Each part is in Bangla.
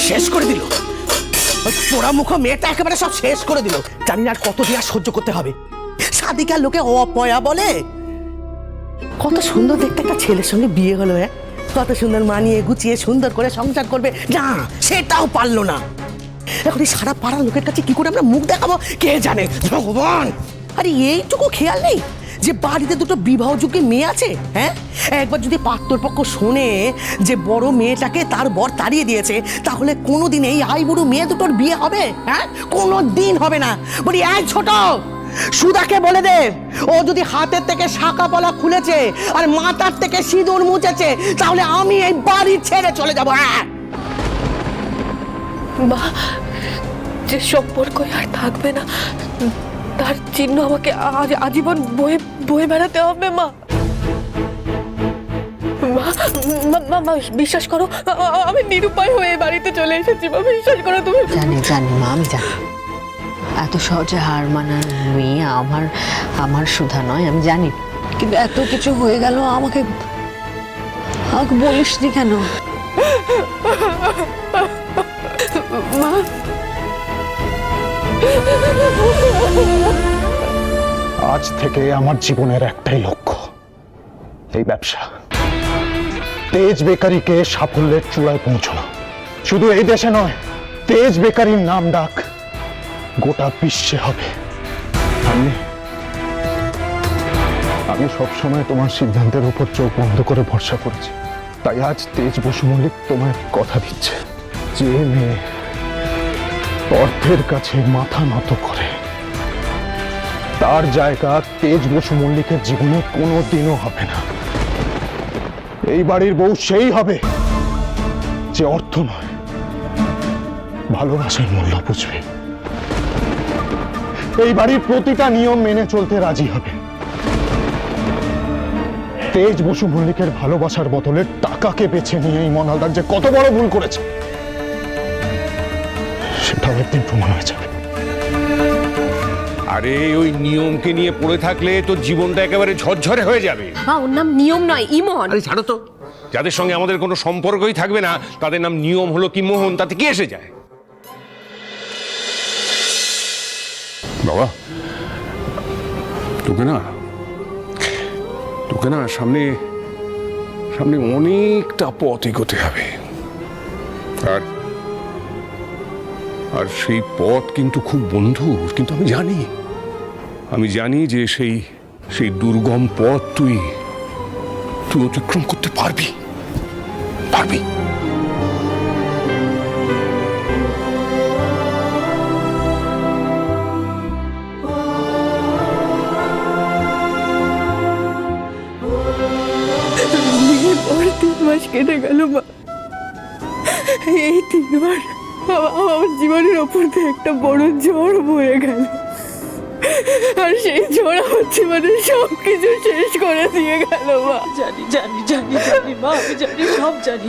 শেষ করে দিল। ওই পোড়া মুখ মেয়েটা একেবারে সব শেষ করে দিল। জানি না আর কতদিন আর সহ্য করতে হবে। সাদিকার লোকে অপয়া বলে। কত সুন্দর দেখতে একটা ছেলের সঙ্গে বিয়ে হলো, কত সুন্দর মানিয়ে গুছিয়ে সুন্দর করে সংসার করবে, না সেটাও পারলো না। এখন এই সারা পাড়ার লোকের কাছে কি করে আমরা মুখ দেখাবো কে জানে। ভগবান, আরে এইটুকু খেয়াল নেই যে বাড়িতে দুটো বিবাহযোগ্য মেয়ে আছে। হ্যাঁ, একবার যদি পাত্রপক্ষ শোনে যে বড় মেয়েটাকে তার বর তাড়িয়ে দিয়েছে, তাহলে কোনোদিন এই আইবুড়ো মেয়ে দুটোর বিয়ে হবে? হ্যাঁ, কোনো দিন হবে না। বলি এই ছোট, সুধাকে বলে দে, ও যদি হাতের থেকে শাঁখা পলা খুলেছে আর মাথার থেকে সিঁদুর মুছেছে, তাহলে আমি এই বাড়ি ছেড়ে চলে যাবো। হ্যাঁ, মা, যে সম্পর্কই আর থাকবে না তার চিহ্ন আমাকে আজীবন বয়ে বয়ে বেড়াতে হবে। মা, মা বিশ্বাস করো, আমি নিরুপায় হয়ে বাড়িতে চলে এসেছি। মা, বিশ্বাস করো তুমি। জানি মা, আমি জানি এত সহজে হার মানার মেয়ে আমার সুধা নয়, আমি জানি। কিন্তু এত কিছু হয়ে গেল, আমাকে বলিসনি কেন? মা, আজ থেকে আমার জীবনের একটাই লক্ষ্য, এই ব্যবসা। তেজ বেকারিকে সাফল্যের চূড়ায় পৌঁছানো। শুধু এই দেশে নয়, তেজ বেকারির নাম ডাক গোটা বিশ্বে হবে। আমি সবসময় তোমার সিদ্ধান্তের উপর চোখ বন্ধ করে ভরসা করেছি। তাই আজ তেজ বসু মল্লিক তোমায় কথা দিচ্ছে, যে মেয়ে অর্থের কাছে মাথা নত করে, তার জায়গা তেজ বসু মল্লিকের জীবনে কোনোদিনও হবে না। এই বাড়ির বউ সেই হবে যে অর্থ নয়, ভালোবাসার মূল্য বুঝবে। এই বাড়ির প্রতিটা নিয়ম মেনে চলতে রাজি হবে। তেজ বসু মল্লিকের ভালোবাসার বদলে টাকাকে বেছে নিয়ে এই মনালদার যে কত বড় ভুল করেছে, সেটাও একদিন প্রমাণ হয়ে যাবে। আরে ওই নিয়মকে নিয়ে পড়ে থাকলে তোর জীবনটা একেবারে ঝরঝরে হয়ে যাবে। ওর নাম নিয়ম নয়, ইমন। আরে ছাড়ো তো, যাদের সঙ্গে আমাদের কোনো সম্পর্কই থাকবে না তাদের নাম নিয়ম হলো কি মোহন, তাতে কি এসে যায়? বাবা, তোকে না সামনে অনেকটা পথ এগোতে হবে। আর সেই পথ কিন্তু খুব বন্ধুর। কিন্তু আমি জানি যে সেই দুর্গম পথ তুই অতিক্রম করতে পারবি। বিয়ের পর 3 মাস কেটে গেল মা। এই 3 মাস আমার জীবনের ওপর দিয়ে একটা বড় ঝড় বয়ে গেল। আর সেই ঝড় আমার জীবনের সবকিছু শেষ করে দিয়ে গেল মা। জানি মা, আমি জানি, সব জানি।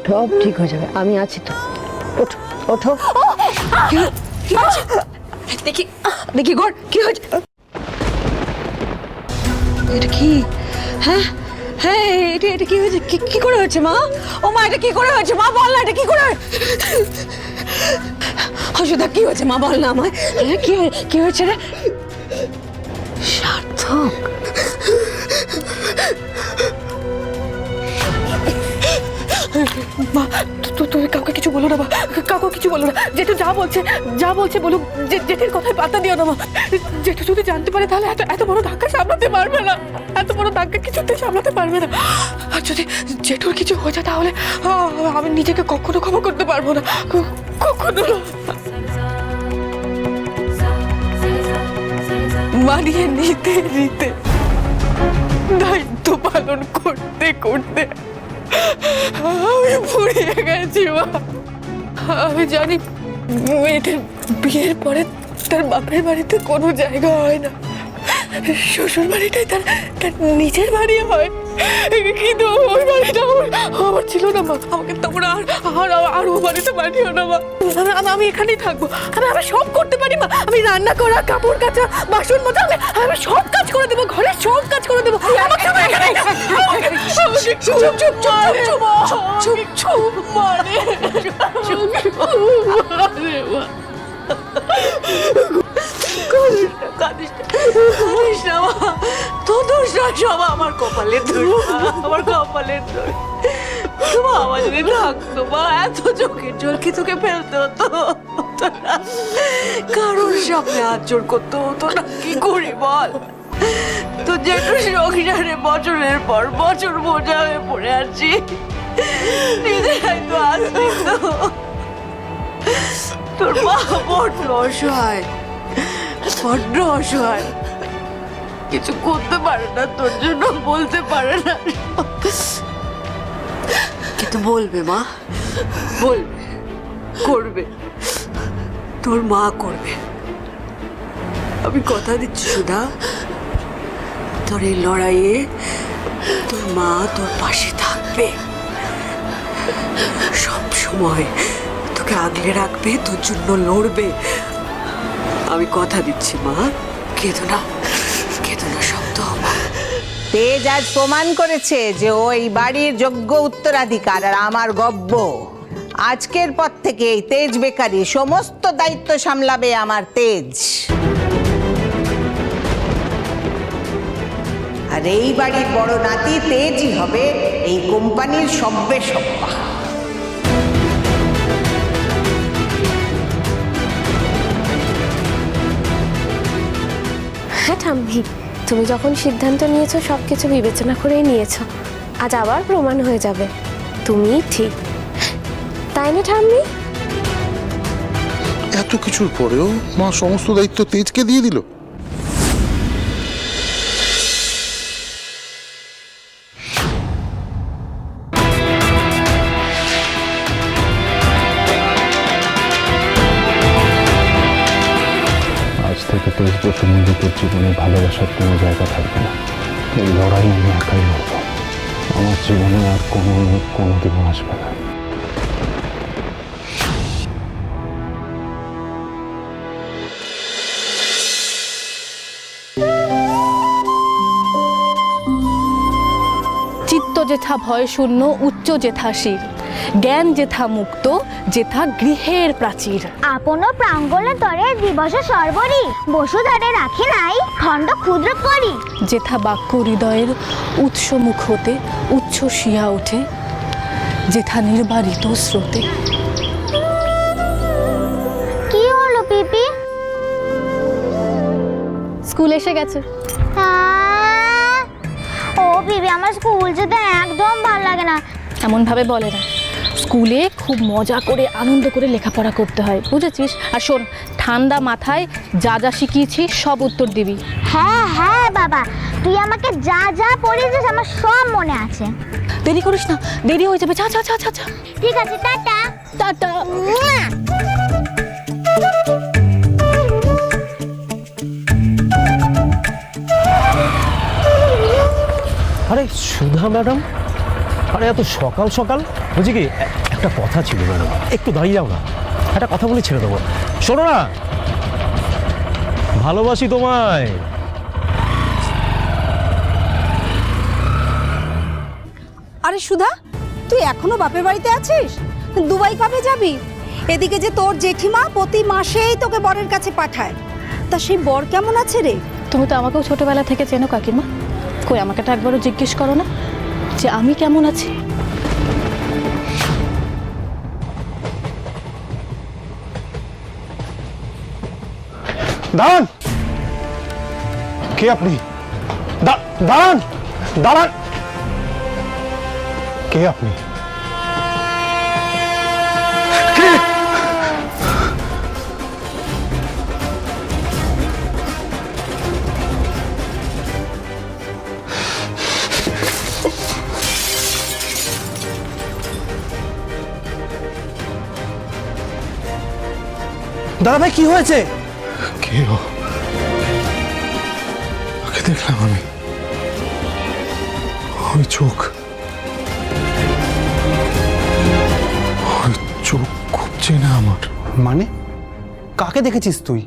সব ঠিক হয়ে যাবে, আমি আছি তো। ওঠো ওঠো। দেখি গোর কি হয়েছে? এটা কি? হ্যাঁ হ্যাঁ, এটা কি হয়েছে? কি করে হয়েছে মা? ও মা, এটা কি করে হয়েছে মা? বল না, এটা কি করে? সুধা, কি হয়েছে মা? বল না আমায়। কি হয়েছে রে? সার্থক, মা, তুমি কাউকে কিছু বলো না মা, কাউকে কিছু বলো না। জেঠু যা বলছে বলুক, জেঠির কথায় পাত্তা দিও না মা। জেঠু যদি জানতে পারে তাহলে এত বড় ধাক্কা সামলাতে পারবে না। এত বড় ধাক্কা কিছুতেই সামলাতে পারবে না। আর যদি জেঠুর কিছু হয়ে যায় তাহলে আমি নিজেকে কখনো ক্ষমা করতে পারবো না, কখনো। মানিয়ে নিতে দায়িত্ব পালন করতে আমি ফুরিয়ে গেছি মা। আমি জানি মেয়েদের বিয়ের পরে তার বাপের বাড়িতে কোনো জায়গা হয় না, শ্বশুর বাড়িটাই তার নিজের বাড়ি হয়। কিন্তু ওই বাড়িটা আমার ছিল না মা। আমাকে তোমরা আর ও বাড়িতে পাঠিও না মা। আমি এখানেই থাকবো। আমি সব করতে পারি মা। আমি রান্না করা, কাপড় কাচা, বাসন মাজা, আমি সব কাজ করে দেবো, ঘরের সব কাজ করে দেবো। চুপ কাঁদিস না মা, তোর দোষ নয়, সব আমার কপালের দোষ, আমার কপালের দোষ। মা আমার যদি থাকতো মা, এত চোখের জল কি তোকে ফেলতে হতো না? কারোর সামনে হাত জোড় করতে হতো না? কি করি বল? তো যেটু সংসারে বছরের পর বছর বোঝা হয়ে পড়ে আছি, নিজেরাই তো আসবি তো। তোর মা বড্ড অসহায়, বড্ড অসহায়, কিছু করতে পারে না তোর জন্য, বলতে পারে না, কিন্তু বলবে মা, বলবে, করবে, তোর মা করবে, আমি কথা দিচ্ছি সুধা। তোর এই লড়াইয়ে তোর মা তোর পাশে থাকবে, সব সময় তোকে আগলে রাখবে, তোর জন্য লড়বে, আমি কথা দিচ্ছি মা। কেঁদো না, কেঁদো না, শব্দ মা। তেজ আজ প্রমাণ করেছে যে ও এই বাড়ির যোগ্য উত্তরাধিকার আর আমার গব্য। আজকের পর থেকে এই তেজ বেকারি সমস্ত দায়িত্ব সামলাবে আমার তেজ। আর এই বাড়ির বড় নাতি তেজই হবে এই কোম্পানির সব্বে সব্বা। হ্যাঁ ঠাম্মি, তুমি যখন সিদ্ধান্ত নিয়েছো সব কিছু বিবেচনা করেই নিয়েছো। আজ আবার প্রমাণ হয়ে যাবে তুমিই ঠিক, তাই না ঠাম্মি? এত কিছুর পরেও মা সমস্ত দায়িত্ব তেজকে দিয়ে দিল। আজ থেকে তেজ বসু মল্লিকের জীবনে ভালোবাসার কোনো জায়গা থাকবে না। এই লড়াই আমি একাই লড়ব। আমার জীবনে আর কোনো মেয়ে কোনোদিনও আসবে না। চিত্ত যেথা ভয় শূন্য, উচ্চ যেথা শির, জ্ঞান যেথা মুক্ত, যেথা গৃহের প্রাচীর। আপন প্রাঙ্গণ তরে দিবস সর্বরি, বসুধরে রাখে নাই খণ্ড ক্ষুদ্র করি। যেথা বাক্য হৃদয়ের উৎস মুখ হতে উচ্ছ্বসিয়া ওঠে, যেথা নির্বারিত স্রোতে। কি হলো পিপি? স্কুল এসে গেছে। ও পিপি, আমার স্কুল যেতে একদম ভালো লাগে না। এমন ভাবে বলে না, স্কুলে খুব মজা করে আনন্দ করে লেখাপড়া করতে হয়, বুঝেছিস? আর শোন, ঠান্ডা মাথায় যা যা শিখিয়েছি সব উত্তর দিবি। হ্যাঁ হ্যাঁ বাবা, তুই আমাকে যা যা পড়িয়েছিস আমার সব মনে আছে। দেরি করিস না, দেরি হয়ে যাবে। যা যা যা যা যা। ঠিক আছে, টাটা টাটা। আরে সুধা ম্যাডাম, আরে এত সকাল সকাল? বলছি কি, একটা কথা ছিল ম্যাডাম, একটু দাঁড়িয়ে যাও না, একটা কথা বলে ছেড়ে দেবো। শোনো না, ভালোবাসি তোমায়। আরে সুধা, তুই এখনো বাপের বাড়িতে আছিস? দুবাই কবে যাবি? এদিকে যে তোর জেঠিমা প্রতি মাসেই তোকে বরের কাছে পাঠায়, তা সেই বর কেমন আছে রে? তুমি তো আমাকেও ছোটবেলা থেকে চেনো কাকিমা, কই আমাকে তো একবারও জিজ্ঞেস করো না যে আমি কেমন আছি? দাঁড়ান! কে আপনি? দাঁড়ান! দাঁড়ান! কে আপনি? কে? দাদা ভাই, কি হয়েছে? কে ও? ওকে দেখলাম আমি, ওই চোখ, ওই চোখ খুব চেনা আমার। মানে কাকে দেখেছিস তুই?